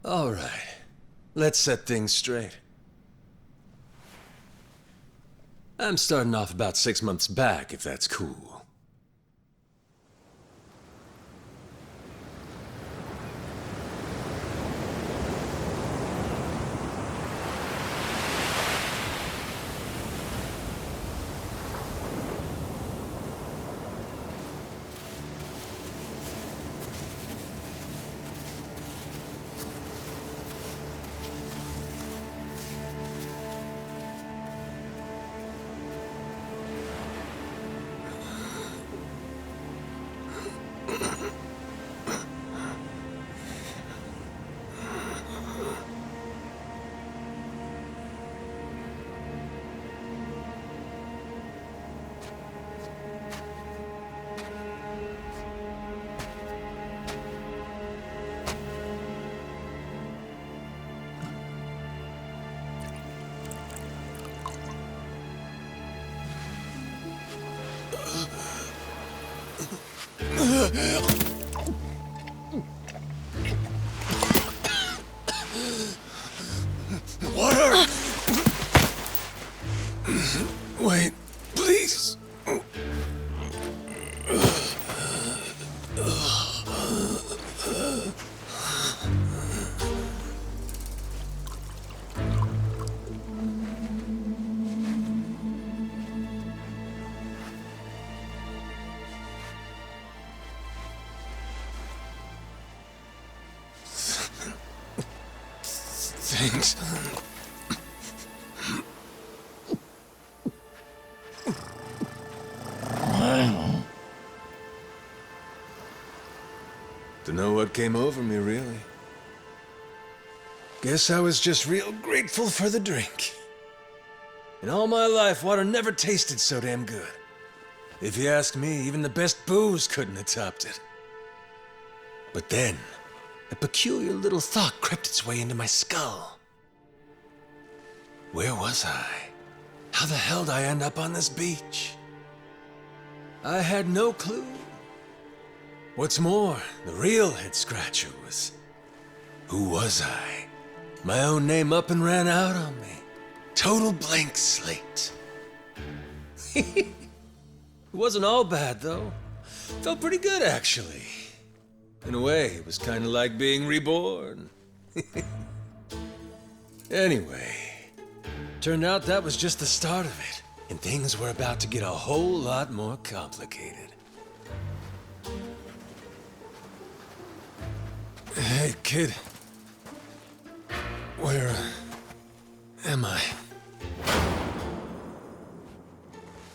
All right. Let's set things straight. I'm starting off about 6 months back, if that's cool. Water! Wait, please. Thanks. Dunno what came over me, really. Guess I was just real grateful for the drink. In all my life, water never tasted so damn good. If you ask me, even the best booze couldn't have topped it. But then, a peculiar little thought crept its way into my skull. Where was I? How the hell did I end up on this beach? I had no clue. What's more, the real head-scratcher was, who was I? My own name up and ran out on me. Total blank slate. It wasn't all bad, though. Felt pretty good, actually. In a way, it was kind of like being reborn. Anyway, turned out that was just the start of it, and things were about to get a whole lot more complicated. Hey, kid. Where am I?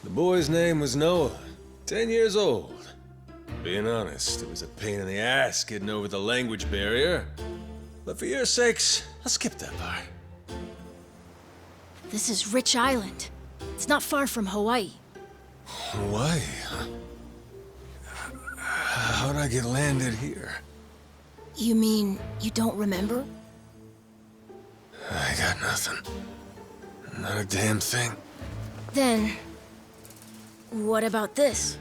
The boy's name was Noah, 10 years old. Being honest, it was a pain in the ass getting over the language barrier. But for your sakes, I'll skip that part. This is Rich Island. It's not far from Hawaii. Hawaii, huh? How'd I get landed here? You mean you don't remember? I got nothing. Not a damn thing. Then, what about this?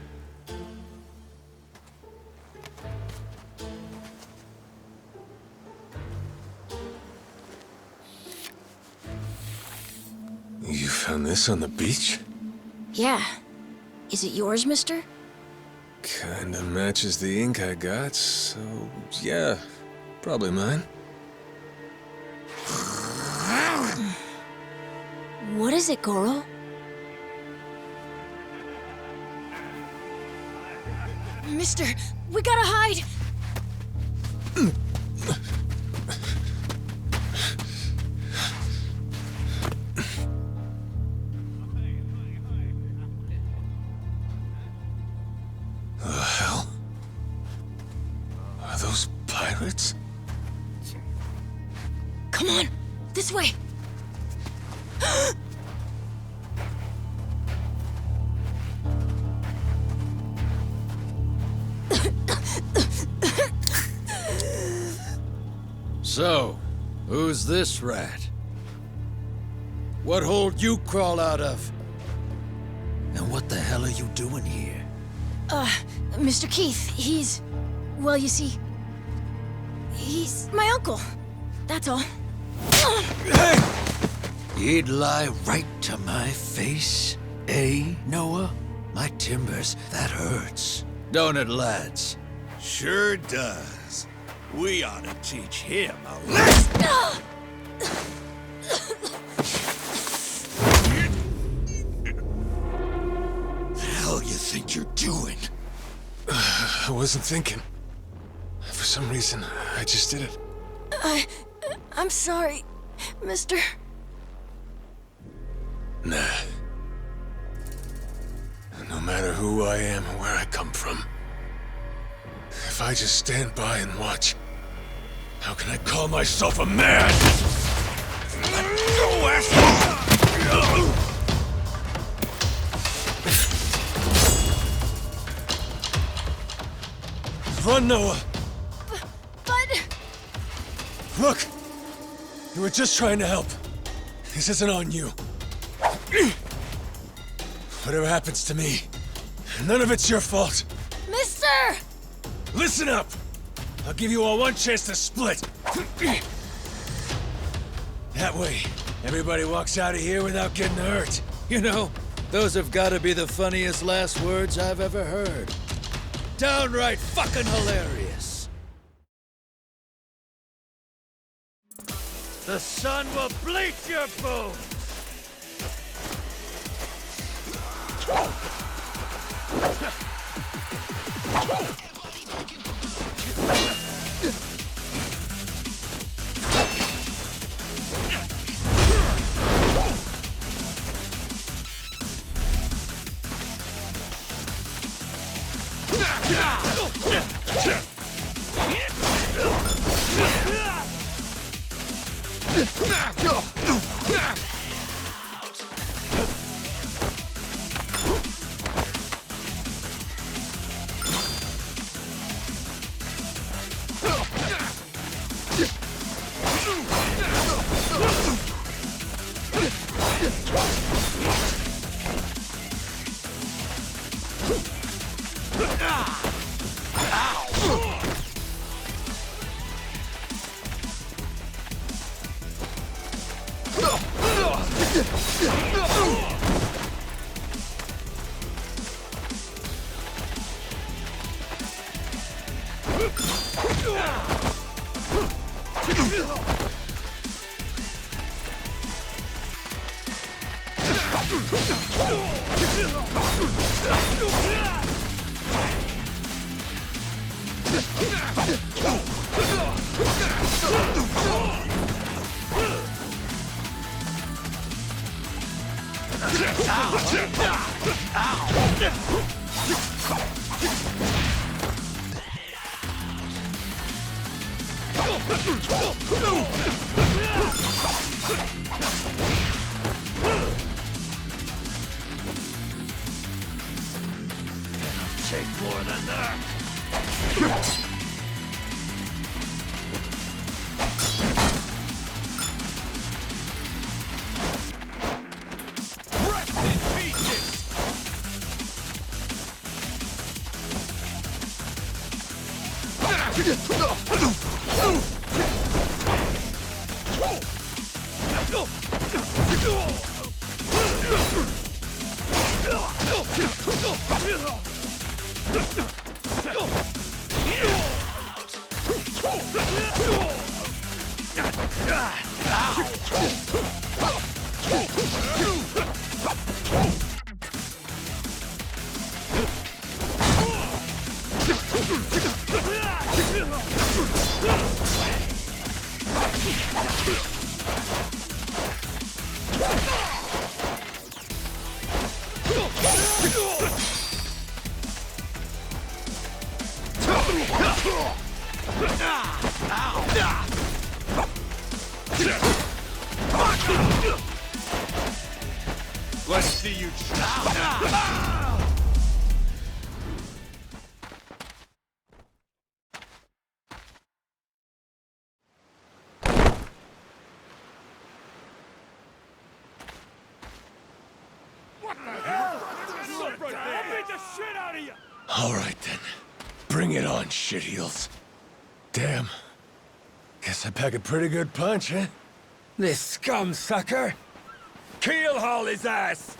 You found this on the beach? Yeah. Is it yours, mister? Kinda matches the ink I got, so yeah, probably mine. What is it, Goro? Mister, we gotta hide! The hell? Are those pirates? Come on, this way! So, who's this rat? What hole you crawl out of? And what the hell are you doing here? Mr. Keith, well, you see, he's my uncle. That's all. Hey! You'd lie right to my face, eh, Noah? My timbers, that hurts. Don't it, lads? Sure does. We ought to teach him a lesson. The hell you think you're doing? I wasn't thinking. For some reason, I just did it. I'm sorry, mister. Nah. No matter who I am or where I come from, if I just stand by and watch, how can I call myself a man? Go, asshole! Run, Noah! But... Look! You were just trying to help. This isn't on you. Whatever happens to me, none of it's your fault. Mister! Listen up! I'll give you all one chance to split. That way, everybody walks out of here without getting hurt. You know, those have got to be the funniest last words I've ever heard. Downright fucking hilarious. The sun will bleach your bones. Take more than that. Let's see you All right then. Bring it on, shitheels. Damn. Guess I pack a pretty good punch, huh? This scum sucker! Keelhaul his ass!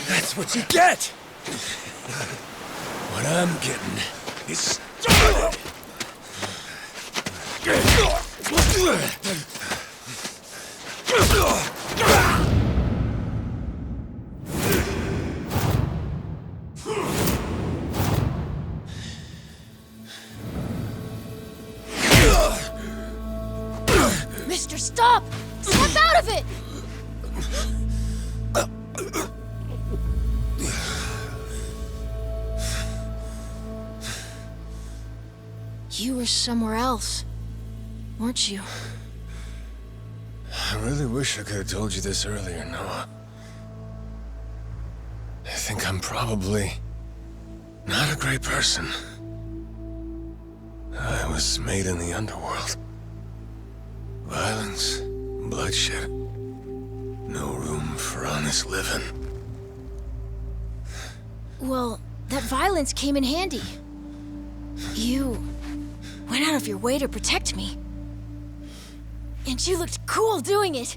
That's what you get! What I'm getting is started! Mister, stop! Snap out of it! You were somewhere else, weren't you? I really wish I could have told you this earlier, Noah. I think I'm probably not a great person. I was made in the underworld. Violence, bloodshed. No room for honest living. Well, that violence came in handy. You went out of your way to protect me. And you looked cool doing it.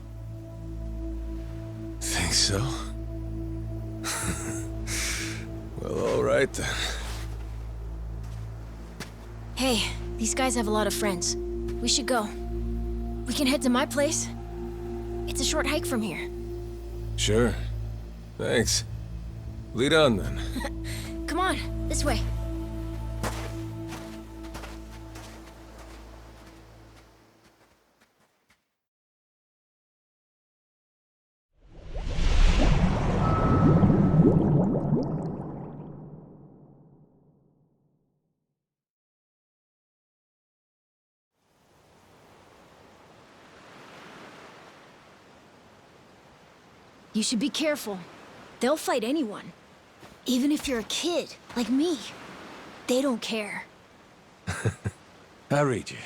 Think so? Well, all right then. Hey, these guys have a lot of friends. We should go. We can head to my place. It's a short hike from here. Sure. Thanks. Lead on then. Come on, this way. You should be careful. They'll fight anyone. Even if you're a kid, like me. They don't care. I read you.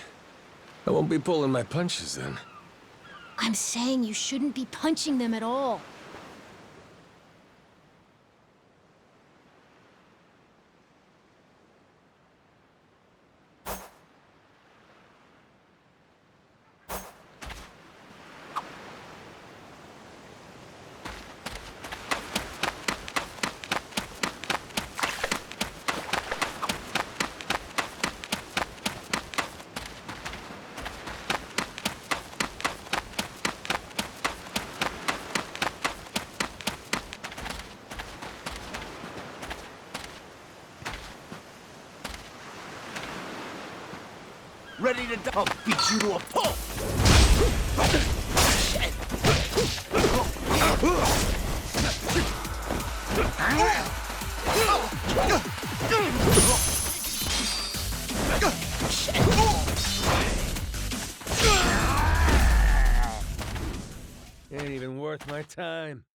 I won't be pulling my punches then. I'm saying you shouldn't be punching them at all. Ready to I'll beat you to a pulp! Ain't even worth my time.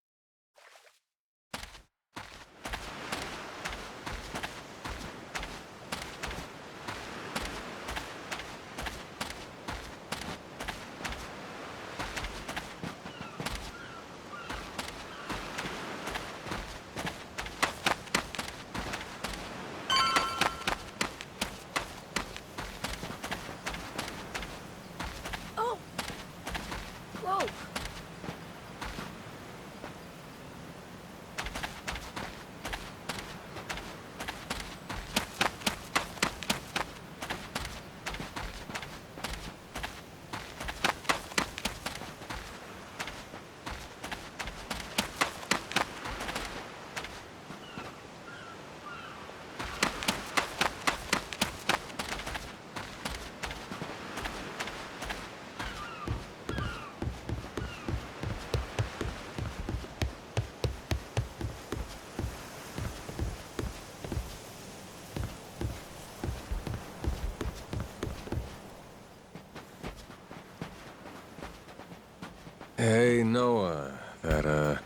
Hey, Noah, that,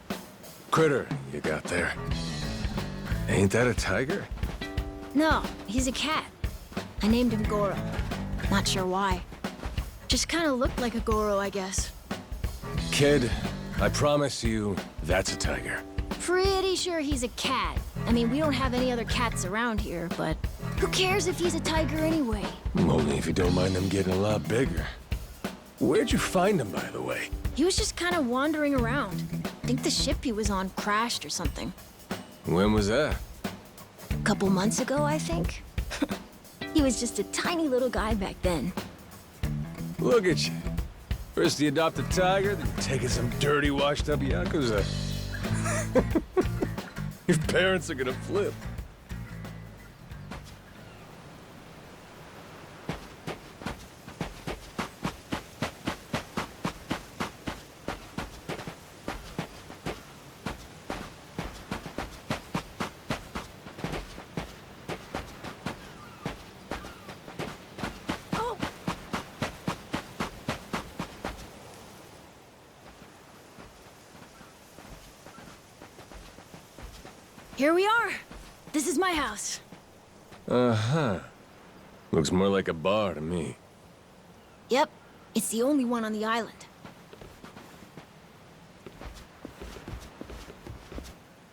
critter you got there. Ain't that a tiger? No, he's a cat. I named him Goro. Not sure why. Just kind of looked like a Goro, I guess. Kid, I promise you, that's a tiger. Pretty sure he's a cat. I mean, we don't have any other cats around here, but who cares if he's a tiger anyway? Only if you don't mind them getting a lot bigger. Where'd you find him, by the way? He was just kind of wandering around. I think the ship he was on crashed or something. When was that? A couple months ago, I think. He was just a tiny little guy back then. Look at you. First you adopt a tiger, then you're taking some dirty, washed-up Yakuza. Your parents are gonna flip. Oh! Here we are. This is my house. Uh-huh. Looks more like a bar to me. Yep, it's the only one on the island.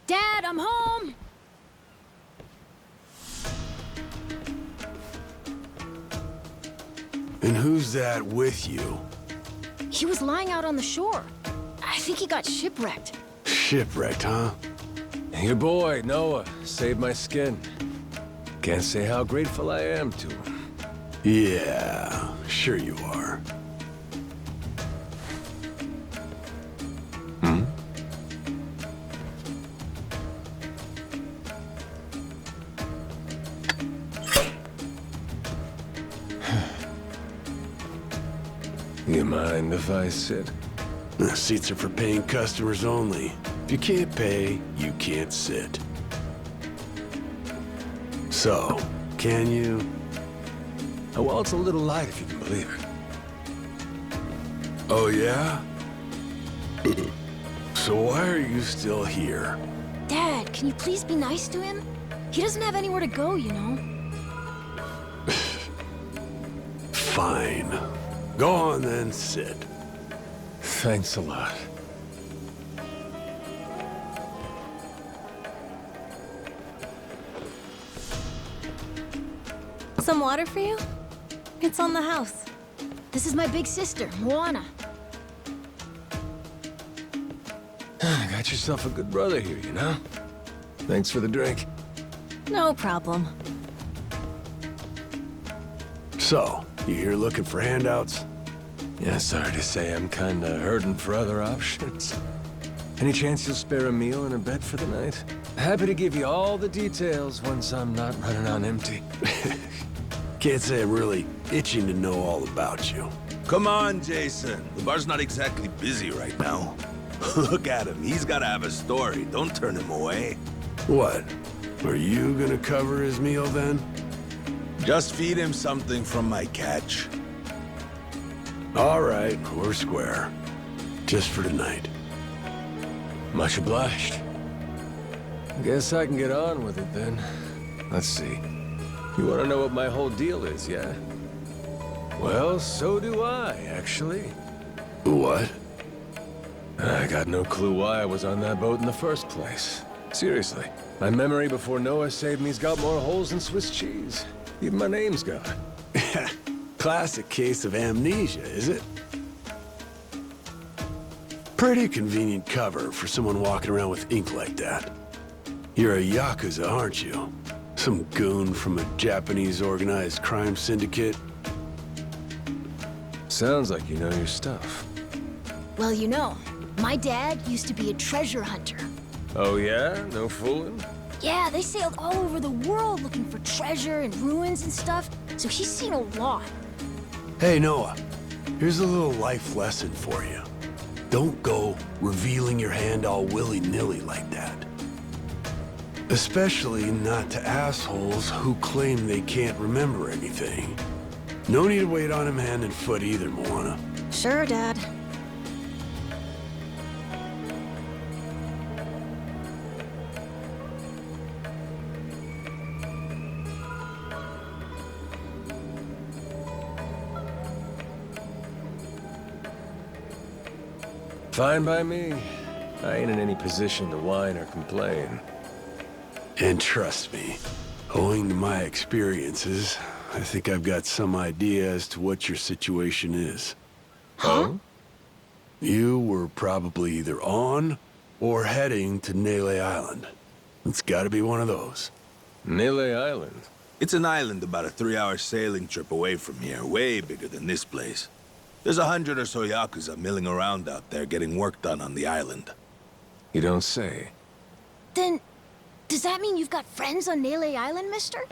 Dad, I'm home! And who's that with you? He was lying out on the shore. I think he got shipwrecked. Shipwrecked, huh? Your boy, Noah, saved my skin. Can't say how grateful I am to him. Yeah, sure you are. Hmm? You mind if I sit? The seats are for paying customers only. If you can't pay, you can't sit. So, can you? Oh, well, it's a little light if you can believe it. Oh, yeah? So why are you still here? Dad, can you please be nice to him? He doesn't have anywhere to go, you know? Fine. Go on then, sit. Thanks a lot. Some water for you? It's on the house. This is my big sister, Moana. Got yourself a good brother here, you know? Thanks for the drink. No problem. So, you here looking for handouts? Yeah, sorry to say I'm kinda hurting for other options. Any chance you'll spare a meal and a bed for the night? Happy to give you all the details once I'm not running on empty. Can't say I'm really itching to know all about you. Come on, Jason. The bar's not exactly busy right now. Look at him. He's gotta have a story. Don't turn him away. What? Are you gonna cover his meal then? Just feed him something from my catch. All right, we're square. Just for tonight. Much obliged. Guess I can get on with it then. Let's see. You want to know what my whole deal is, yeah? Well, so do I, actually. What? I got no clue why I was on that boat in the first place. Seriously. My memory before Noah saved me's got more holes than Swiss cheese. Even my name's gone. Classic case of amnesia, is it? Pretty convenient cover for someone walking around with ink like that. You're a Yakuza, aren't you? Some goon from a Japanese organized crime syndicate? Sounds like you know your stuff. Well, you know, my dad used to be a treasure hunter. Oh yeah? No fooling? Yeah, they sailed all over the world looking for treasure and ruins and stuff, so he's seen a lot. Hey, Noah. Here's a little life lesson for you. Don't go revealing your hand all willy-nilly like that. Especially not to assholes who claim they can't remember anything. No need to wait on him hand and foot either, Moana. Sure, Dad. Fine by me. I ain't in any position to whine or complain. And trust me, owing to my experiences, I think I've got some idea as to what your situation is. Huh? You were probably either on or heading to Nele Island. It's gotta be one of those. Nele Island? It's an island about a 3-hour sailing trip away from here, way bigger than this place. There's 100 or so Yakuza milling around out there getting work done on the island. You don't say. Then, does that mean you've got friends on Nele Island, mister?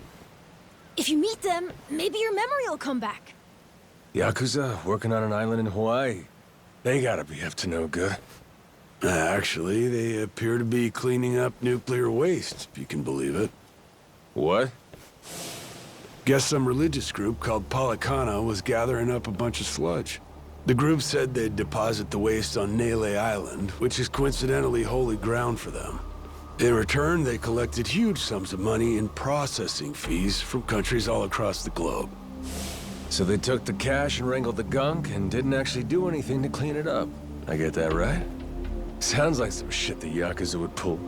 If you meet them, maybe your memory will come back. Yakuza working on an island in Hawaii. They gotta be up to no good. Actually, they appear to be cleaning up nuclear waste, if you can believe it. What? Guess some religious group called Policana was gathering up a bunch of sludge. The group said they'd deposit the waste on Nele Island, which is coincidentally holy ground for them. In return, they collected huge sums of money in processing fees from countries all across the globe. So they took the cash and wrangled the gunk and didn't actually do anything to clean it up. I get that right? Sounds like some shit the Yakuza would pull.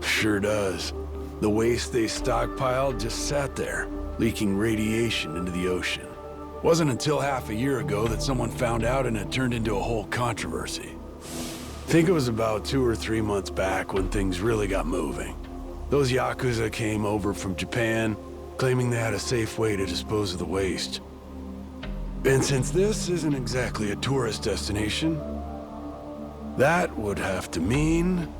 Sure does. The waste they stockpiled just sat there, leaking radiation into the ocean. Wasn't until half a year ago that someone found out and it turned into a whole controversy. Think it was about 2 or 3 months back when things really got moving. Those Yakuza came over from Japan, claiming they had a safe way to dispose of the waste. And since this isn't exactly a tourist destination, that would have to mean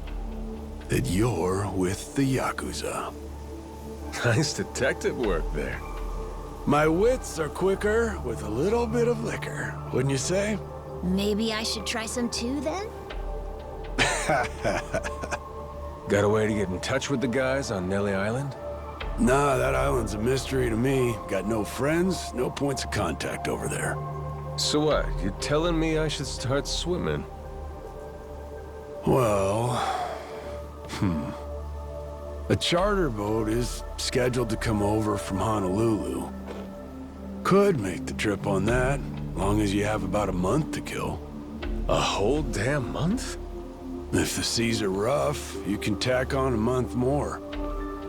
that you're with the Yakuza. Nice detective work there. My wits are quicker with a little bit of liquor, wouldn't you say? Maybe I should try some too, then? Got a way to get in touch with the guys on Nele Island? Nah, that island's a mystery to me. Got no friends, no points of contact over there. So what? You telling me I should start swimming? Well... A charter boat is scheduled to come over from Honolulu. Could make the trip on that, long as you have about a month to kill. A whole damn month? If the seas are rough, you can tack on a month more.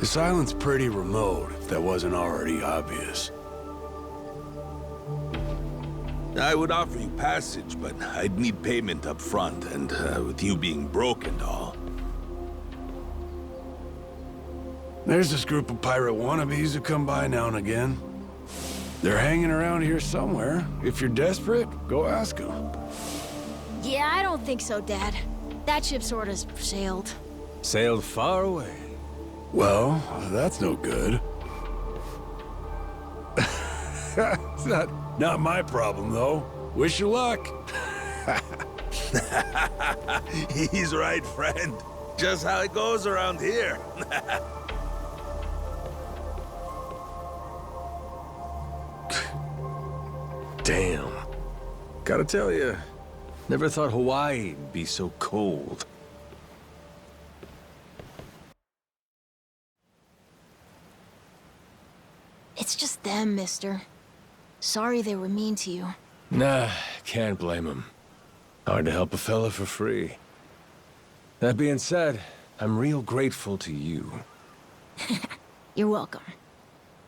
This island's pretty remote, if that wasn't already obvious. I would offer you passage, but I'd need payment up front, and with you being broke and all. There's this group of pirate wannabes who come by now and again. They're hanging around here somewhere. If you're desperate, go ask them. Yeah, I don't think so, Dad. That ship sort of sailed. Sailed far away. Well, that's no good. It's not my problem, though. Wish you luck. He's right, friend. Just how it goes around here. Damn. Gotta tell you, never thought Hawaii'd be so cold. It's just them, mister. Sorry they were mean to you. Nah, can't blame him. Hard to help a fella for free. That being said, I'm real grateful to you. You're welcome.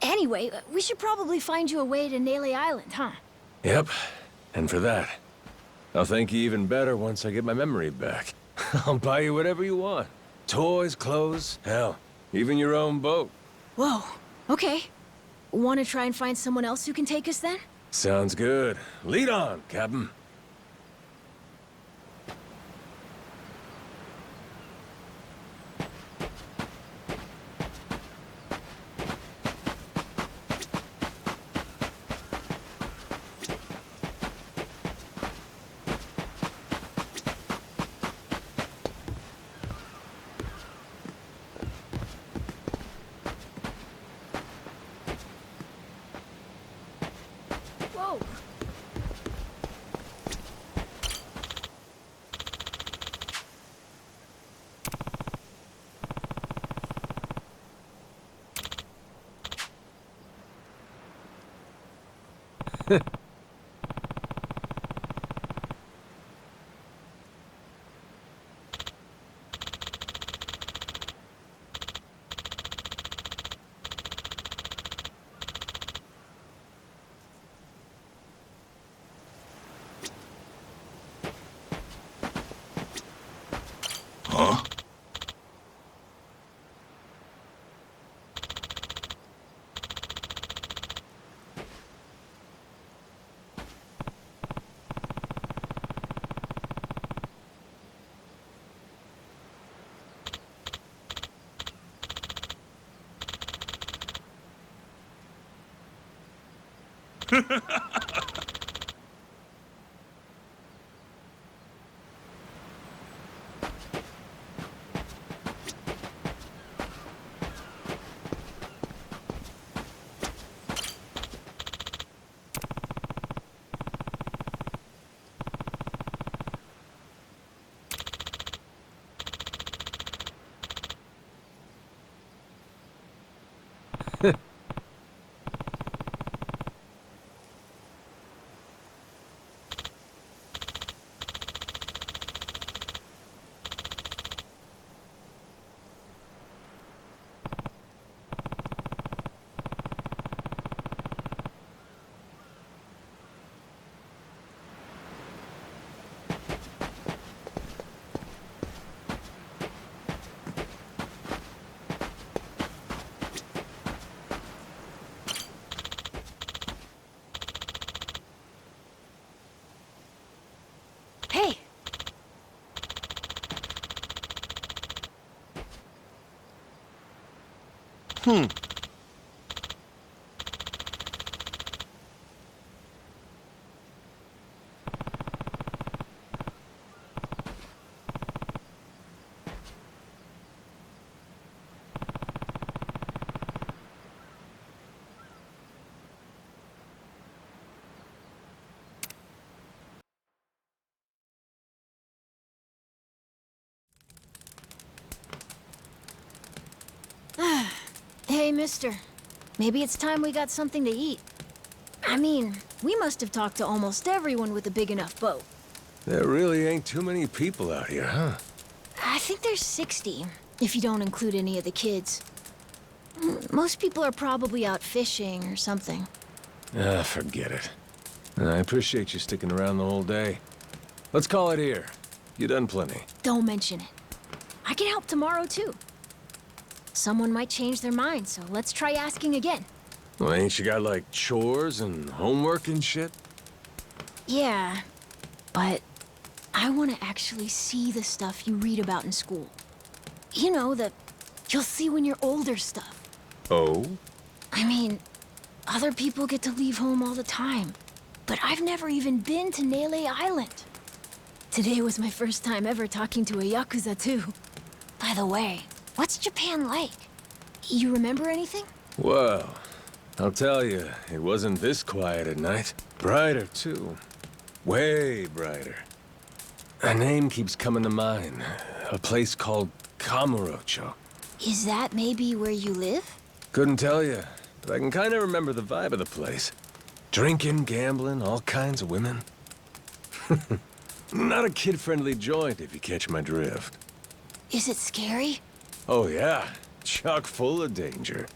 Anyway, we should probably find you a way to Nele Island, huh? Yep, and for that, I'll thank you even better once I get my memory back. I'll buy you whatever you want. Toys, clothes, hell, even your own boat. Whoa, okay. Want to try and find someone else who can take us then? Sounds good. Lead on, Captain. Whoa. Hey! Hey, mister. Maybe it's time we got something to eat. I mean, we must have talked to almost everyone with a big enough boat. There really ain't too many people out here, huh? I think there's 60, if you don't include any of the kids. Most people are probably out fishing or something. Ah, forget it. I appreciate you sticking around the whole day. Let's call it here. You done plenty. Don't mention it. I can help tomorrow, too. Someone might change their mind, so let's try asking again. Well, ain't you got, like, chores and homework and shit? Yeah, but I want to actually see the stuff you read about in school. You know, the you'll see when you're older stuff. Oh? I mean, other people get to leave home all the time, but I've never even been to Nele Island. Today was my first time ever talking to a Yakuza, too. By the way, what's Japan like? You remember anything? Well, I'll tell you, it wasn't this quiet at night. Brighter, too. Way brighter. A name keeps coming to mind. A place called Kamurocho. Is that maybe where you live? Couldn't tell you, but I can kind of remember the vibe of the place. Drinking, gambling, all kinds of women. Not a kid-friendly joint, if you catch my drift. Is it scary? Oh, yeah. Chock full of danger.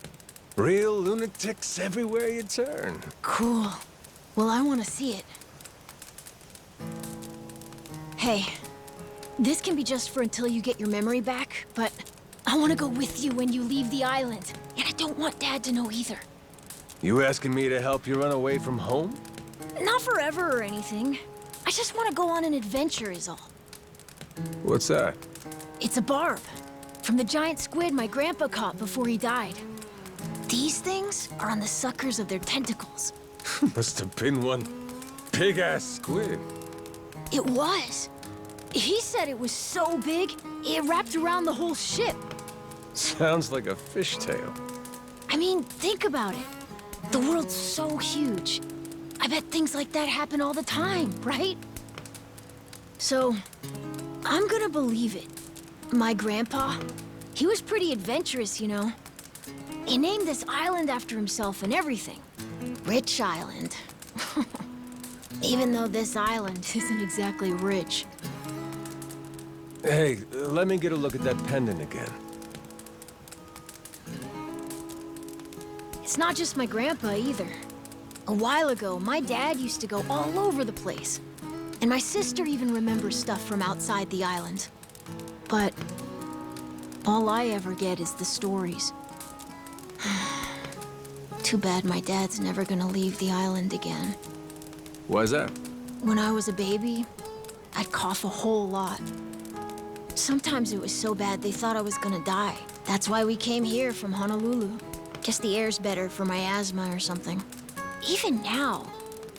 Real lunatics everywhere you turn. Cool. Well, I want to see it. Hey, this can be just for until you get your memory back, but I want to go with you when you leave the island. And I don't want Dad to know either. You asking me to help you run away from home? Not forever or anything. I just want to go on an adventure is all. What's that? It's a barb. From the giant squid my grandpa caught before he died. These things are on the suckers of their tentacles. Must have been one big-ass squid. It was. He said it was so big, it wrapped around the whole ship. Sounds like a fishtail. I mean, think about it. The world's so huge. I bet things like that happen all the time, right? So, I'm gonna believe it. My grandpa, he was pretty adventurous, you know. He named this island after himself and everything. Rich Island. Even though this island isn't exactly rich. Hey, let me get a look at that pendant again. It's not just my grandpa either. A while ago, my dad used to go all over the place. And my sister even remembers stuff from outside the island. But all I ever get is the stories. Too bad my dad's never gonna leave the island again. Why's that? When I was a baby, I'd cough a whole lot. Sometimes it was so bad they thought I was gonna die. That's why we came here from Honolulu. Guess the air's better for my asthma or something. even now,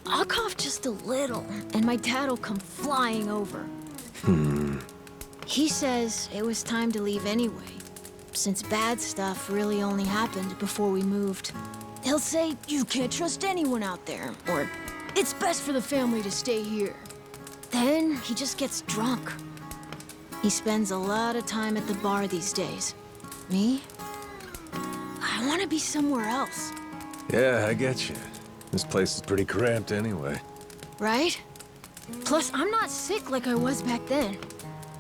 I'll cough just a little, and my dad'll come flying over. He says it was time to leave anyway, since bad stuff really only happened before we moved. He'll say, you can't trust anyone out there, or it's best for the family to stay here. Then he just gets drunk. He spends a lot of time at the bar these days. Me? I want to be somewhere else. Yeah, I get you. This place is pretty cramped anyway. Right? Plus, I'm not sick like I was back then.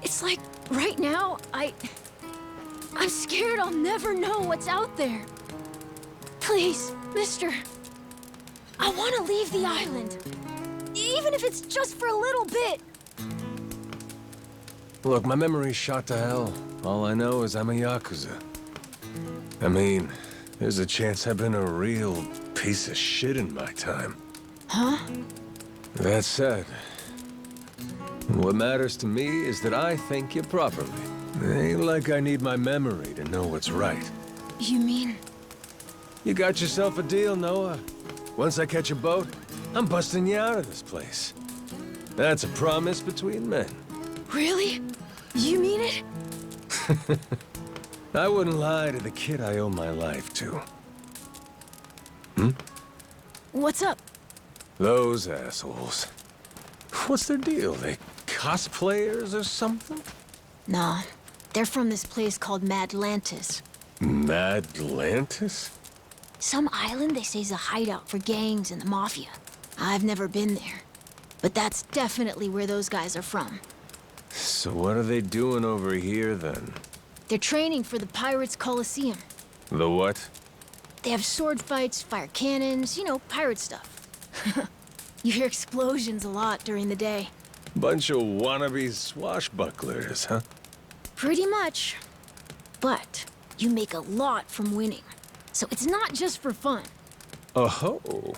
It's like, right now, I'm scared I'll never know what's out there. Please, mister. I want to leave the island. Even if it's just for a little bit. Look, my memory's shot to hell. All I know is I'm a Yakuza. I mean, there's a chance I've been a real piece of shit in my time. Huh? That said, what matters to me is that I think you properly. It ain't like I need my memory to know what's right. You mean? You got yourself a deal, Noah. Once I catch a boat, I'm busting you out of this place. That's a promise between men. Really? You mean it? I wouldn't lie to the kid I owe my life to. What's up? Those assholes. What's their deal? They cosplayers or something? No, they're from this place called Madlantis. Madlantis? Some island they say is a hideout for gangs and the mafia. I've never been there, but that's definitely where those guys are from. So what are they doing over here, then? They're training for the Pirates Coliseum. The what? They have sword fights, fire cannons, you know, pirate stuff. You hear explosions a lot during the day. Bunch of wannabe swashbucklers, huh? Pretty much. But you make a lot from winning. So it's not just for fun. Oh.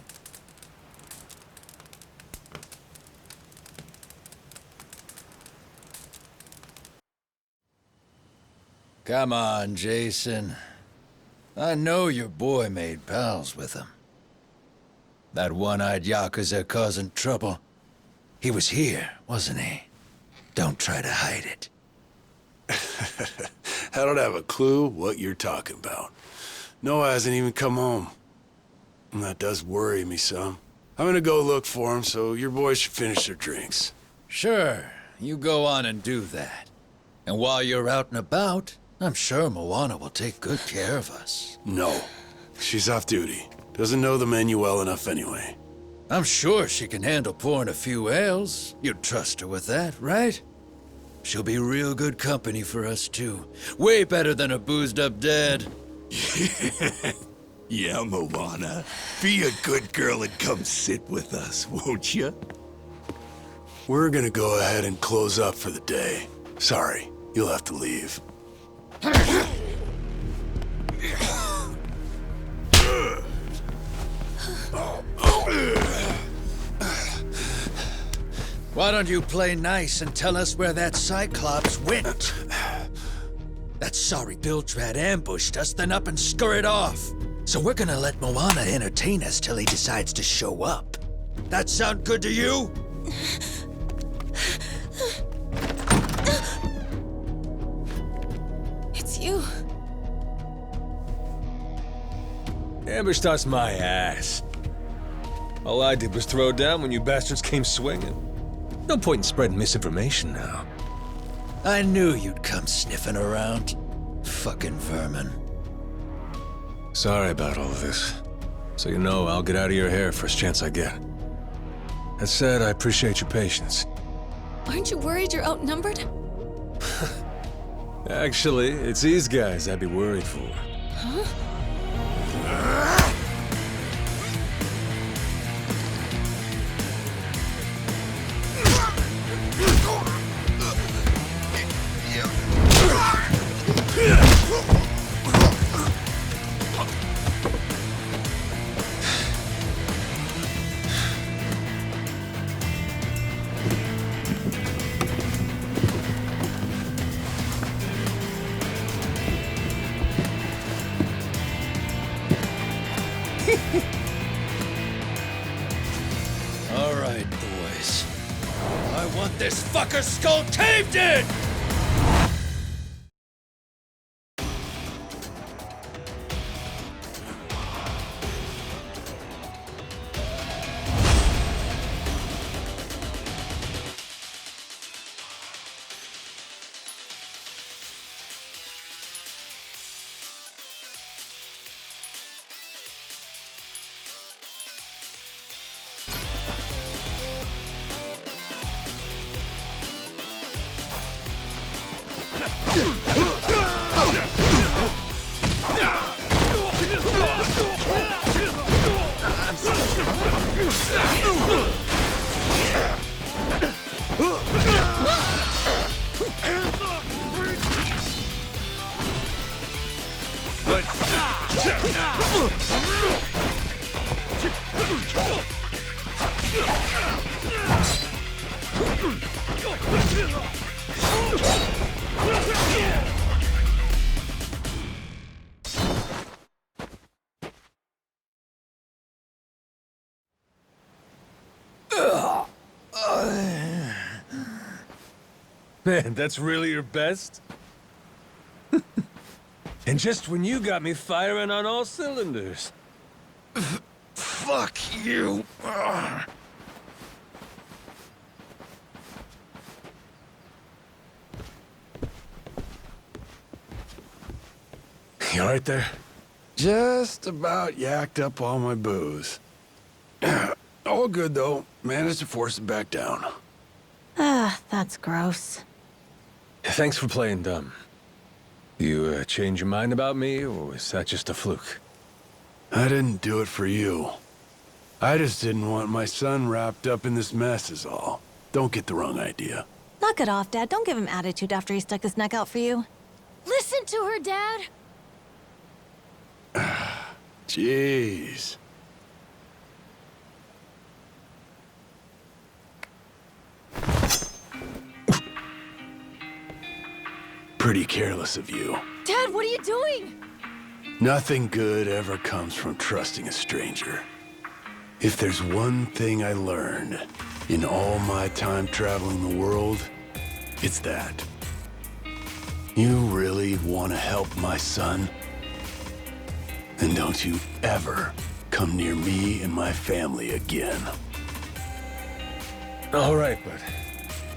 Come on, Jason. I know your boy made pals with him. That one-eyed Yakuza causing trouble. He was here, wasn't he? Don't try to hide it. I don't have a clue what you're talking about. Noah hasn't even come home. And that does worry me some. I'm gonna go look for him, so your boys should finish their drinks. Sure, you go on and do that. And while you're out and about, I'm sure Moana will take good care of us. No. She's off duty. Doesn't know the menu well enough anyway. I'm sure she can handle pouring a few ales. You'd trust her with that, right? She'll be real good company for us, too. Way better than a boozed-up dad. Yeah, Moana. Be a good girl and come sit with us, won't you? We're gonna go ahead and close up for the day. Sorry, you'll have to leave. Why don't you play nice and tell us where that Cyclops went? That sorry Biltrat ambushed us, then up and scurried off. So we're gonna let Moana entertain us till he decides to show up. That sound good to you? It's you. Ambushed us my ass. All I did was throw down when you bastards came swinging. No point in spreading misinformation now. I knew you'd come sniffing around. Fucking vermin. Sorry about all of this. So you know, I'll get out of your hair first chance I get. That said, I appreciate your patience. Aren't you worried you're outnumbered? Actually, it's these guys I'd be worried for. Huh? want this fucker's skull caved in! Man, that's really your best? And just when you got me firing on all cylinders. Fuck you! You alright there? Just about yacked up all my booze. All good, though. Managed to force it back down. Ah, that's gross. Thanks for playing dumb. You change your mind about me, or was that just a fluke? I didn't do it for you. I just didn't want my son wrapped up in this mess is all. Don't get the wrong idea. Knock it off, Dad. Don't give him attitude after he stuck his neck out for you. Listen to her, Dad! Jeez. Pretty careless of you. Dad, what are you doing? Nothing good ever comes from trusting a stranger. If there's one thing I learned in all my time traveling the world, it's that. You really want to help my son? Then don't you ever come near me and my family again. All right, but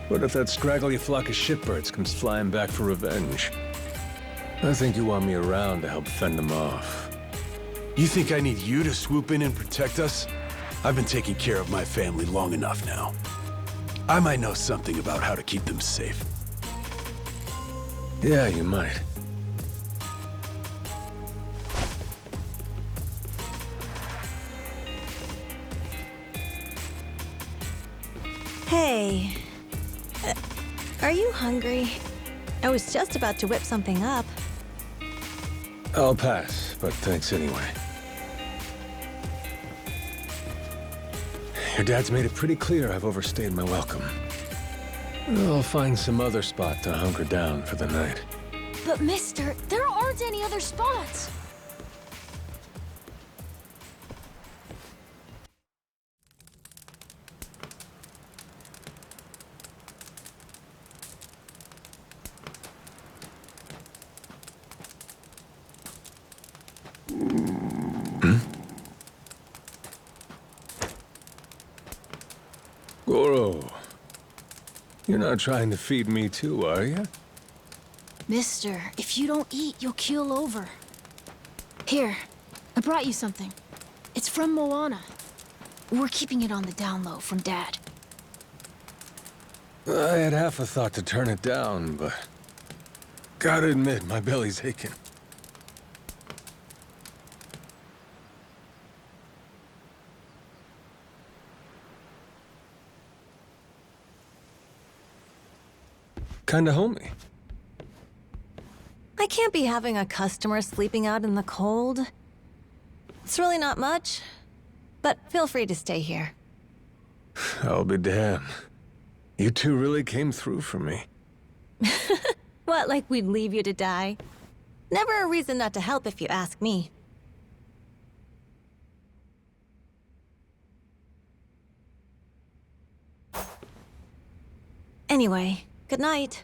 what if that scraggly flock of shitbirds comes flying back for revenge? I think you want me around to help fend them off. You think I need you to swoop in and protect us? I've been taking care of my family long enough now. I might know something about how to keep them safe. Yeah, you might. Hey. Are you hungry? I was just about to whip something up. I'll pass, but thanks anyway. Your dad's made it pretty clear I've overstayed my welcome. I'll find some other spot to hunker down for the night. But mister, there aren't any other spots. Goro, you're not trying to feed me too, are you? Mister, if you don't eat, you'll keel over. Here, I brought you something. It's from Moana. We're keeping it on the down low from Dad. I had half a thought to turn it down, but gotta admit, my belly's aching. Kinda homey. I can't be having a customer sleeping out in the cold. It's really not much, but feel free to stay here. I'll be damned. You two really came through for me. What, like we'd leave you to die? Never a reason not to help if you ask me. Anyway, good night.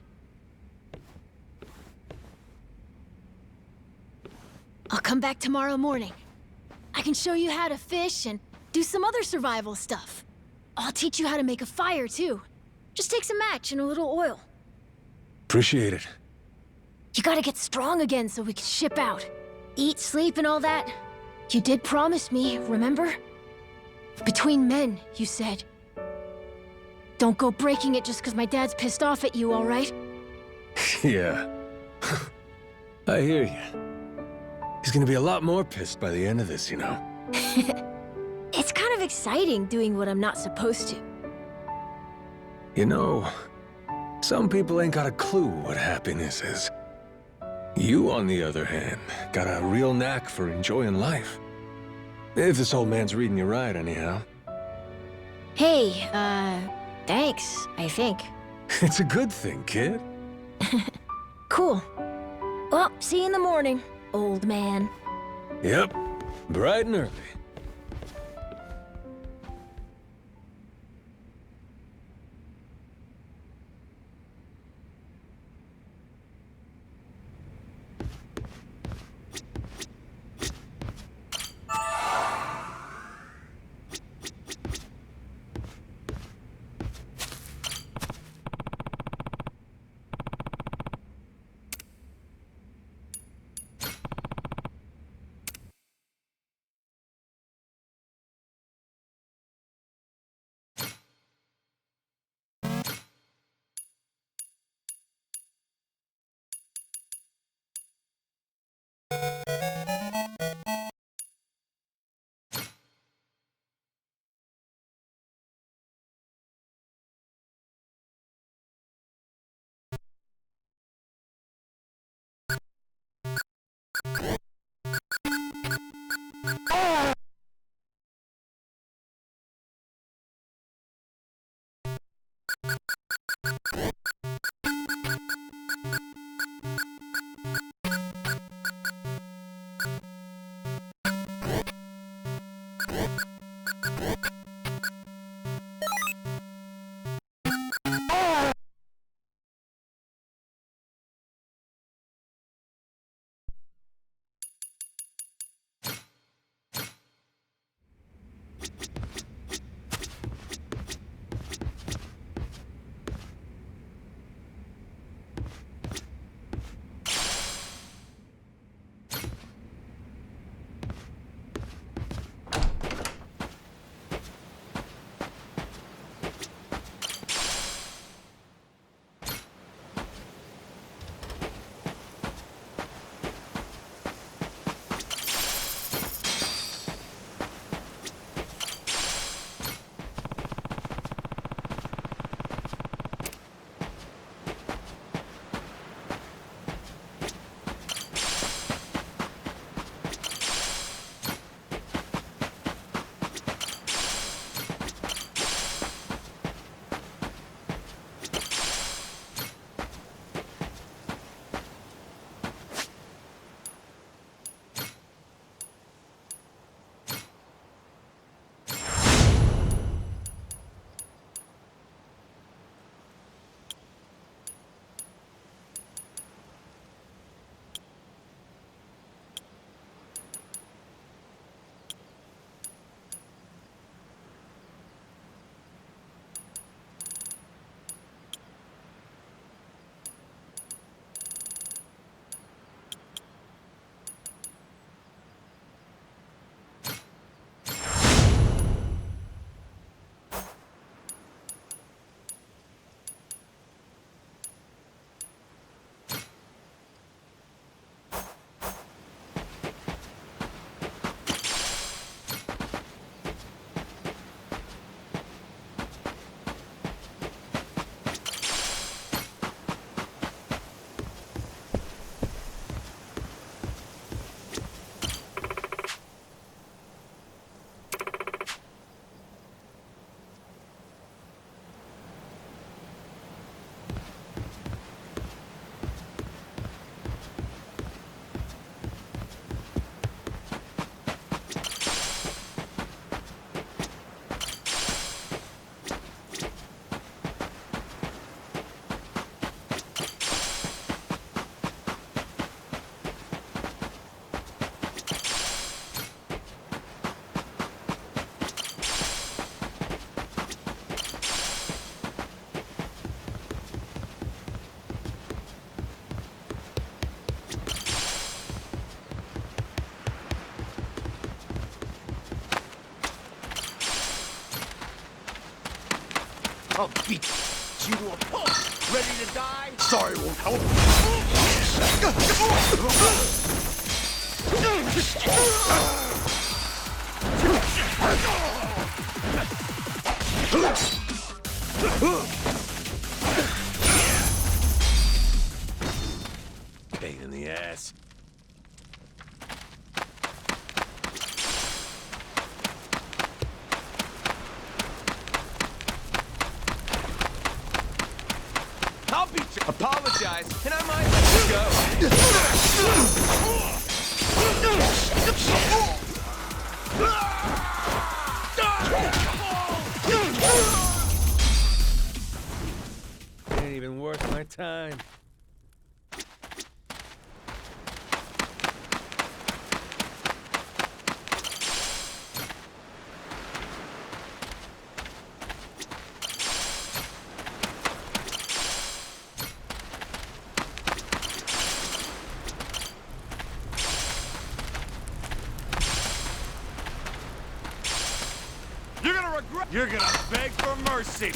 I'll come back tomorrow morning. I can show you how to fish and do some other survival stuff. I'll teach you how to make a fire, too. Just take some match and a little oil. Appreciate it. You gotta get strong again so we can ship out. Eat, sleep, and all that. You did promise me, remember? Between men, you said. Don't go breaking it just because my dad's pissed off at you, all right? Yeah. I hear you. He's gonna be a lot more pissed by the end of this, you know? It's kind of exciting doing what I'm not supposed to. You know, some people ain't got a clue what happiness is. You, on the other hand, got a real knack for enjoying life. If this old man's reading you right, anyhow. Hey, thanks, I think. It's a good thing, kid. Cool. Well, see you in the morning, old man. Yep, bright and early. I'll beat you to a pulp. Ready to die? Sorry won't help. Pain in the ass. I'll beat you. Apologize, and I might let you go. Ain't even worth my time. You're gonna regret. You're gonna beg for mercy.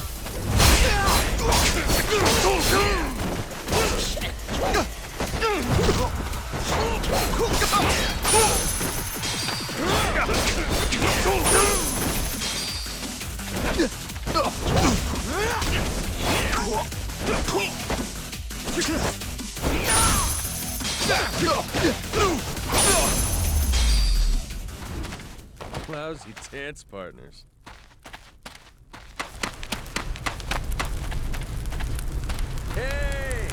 Lousy dance partners. Hey!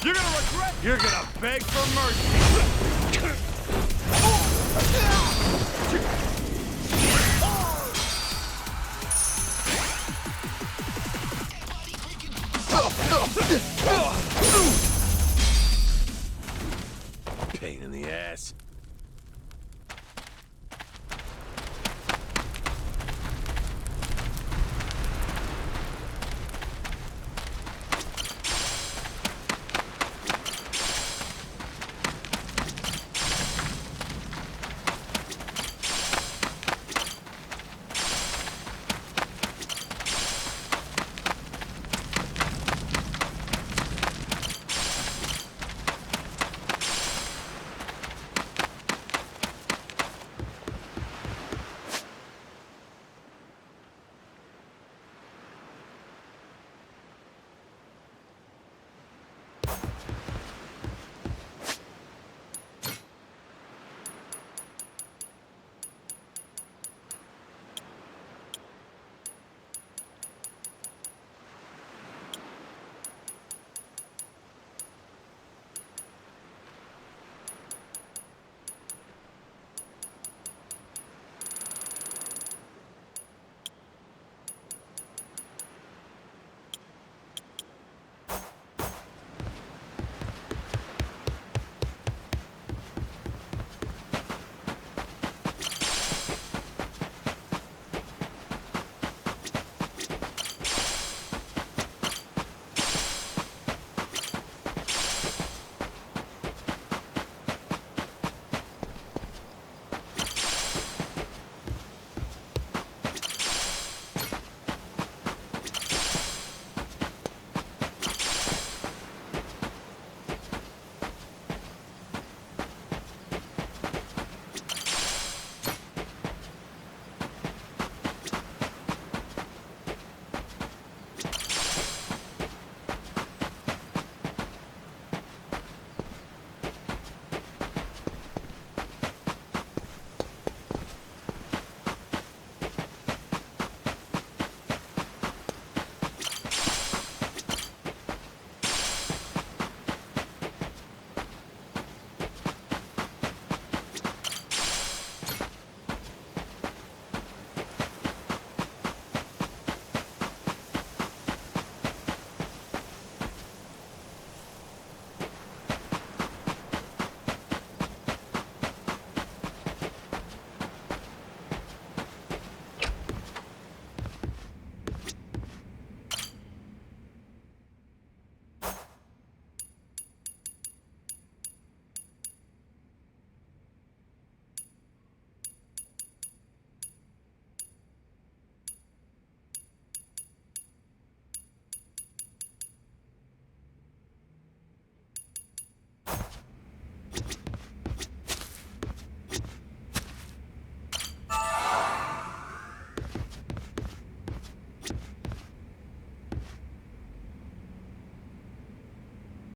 You're gonna regret. You're gonna beg for mercy. Pain in the ass.